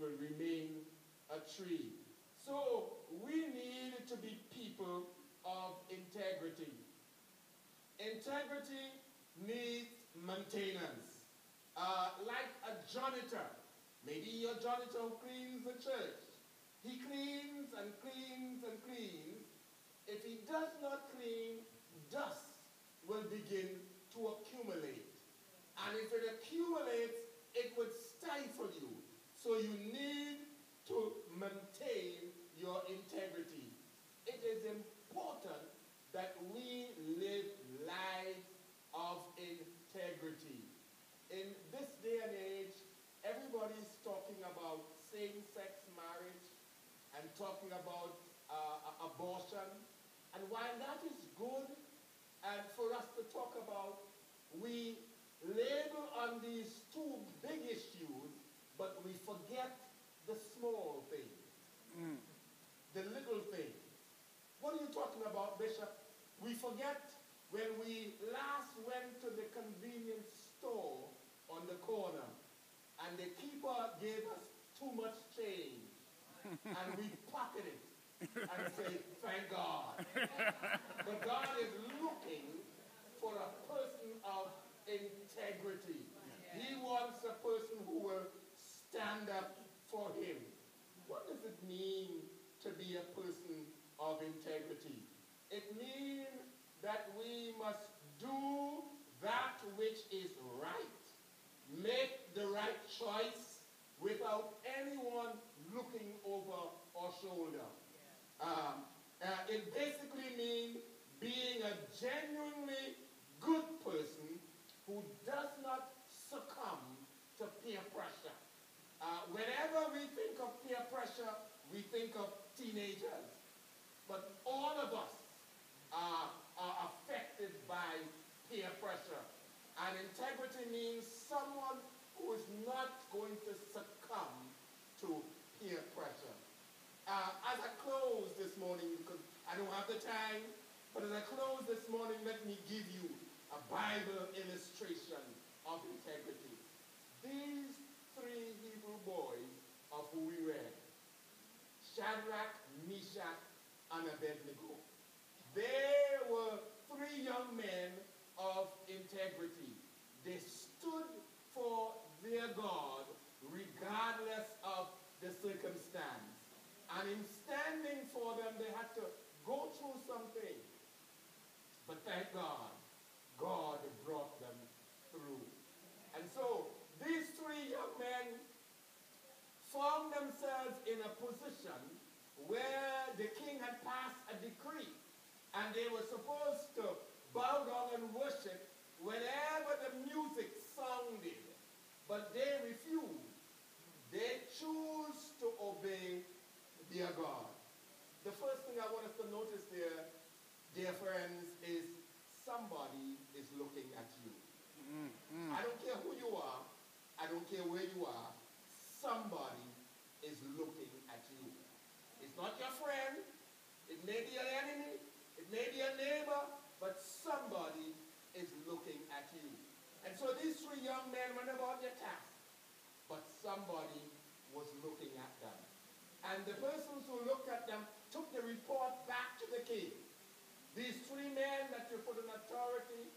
will remain a tree. So we need to be people of integrity. Integrity needs maintenance. Like a janitor. Maybe your janitor who cleans the church. He cleans and cleans and cleans. If he does not clean, dust will begin to accumulate. And if it accumulates, it would stifle you. So you need to maintain your integrity. It is important that we live lives of integrity. In this day and age, everybody's talking about same-sex marriage and talking about abortion. And while that is good and for us to talk about, we label on these two big issues, but we forget the small things, the little things. What are you talking about, Bishop? We forget when we last went to the convenience store on the corner and the keeper gave us too much change and we pocketed it and say, thank God. But God is looking for a person of integrity. He wants a person who will stand up for him. What does it mean to be a person of integrity? It means that we must do that which is right, make the right choice without anyone looking over our shoulder. It basically means being a genuinely good person who does not succumb to peer pressure. Whenever we think of peer pressure, we think of teenagers. But all of us are affected by peer pressure. And integrity means someone who is not going to succumb to peer pressure. As I close this morning, because I don't have the time, but as I close this morning, let me give you a Bible illustration of integrity. These three Hebrew boys of who we read, Shadrach, Meshach, and Abednego. They were three young men of integrity. They stood for their God regardless of the circumstance. And in standing for them, they had to go through something. But thank God, God brought them through. And so these three young men found themselves in a position where the king had passed a decree, and they were supposed to bow down and worship whenever the music sounded. But they refused. They chose to obey their God. The first thing I want us to notice there, dear friends, is somebody is looking at you. I don't care who you are. I don't care where you are. Somebody is looking at you. It's not your friend. It may be an enemy. It may be a neighbor. But somebody is looking at you. And so these three young men went about their task. But somebody was looking at them. And the persons who looked at them took the report back to the king. These three men that you put in authority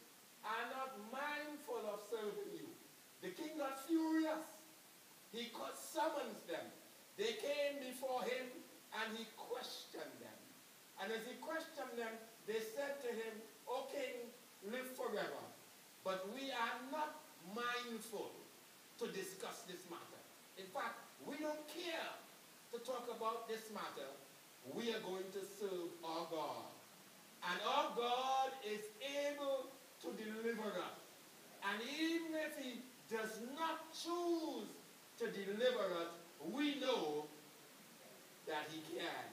are not mindful of serving you. The king got furious. He summons them. They came before him and he questioned them. And as he questioned them, they said to him, O king, live forever. But we are not mindful to discuss this matter. In fact, we don't care to talk about this matter. We are going to serve our God. And our God is able to deliver us. And even if he does not choose to deliver us, we know that he can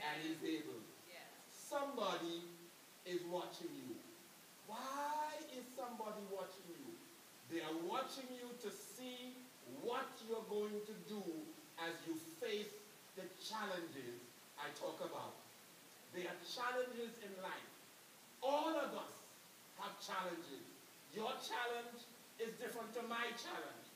and is able. Somebody is watching you. Why is somebody watching you? They are watching you to see what you're going to do as you face the challenges I talk about. There are challenges in life. All of us have challenges. Your challenge is different to my challenge.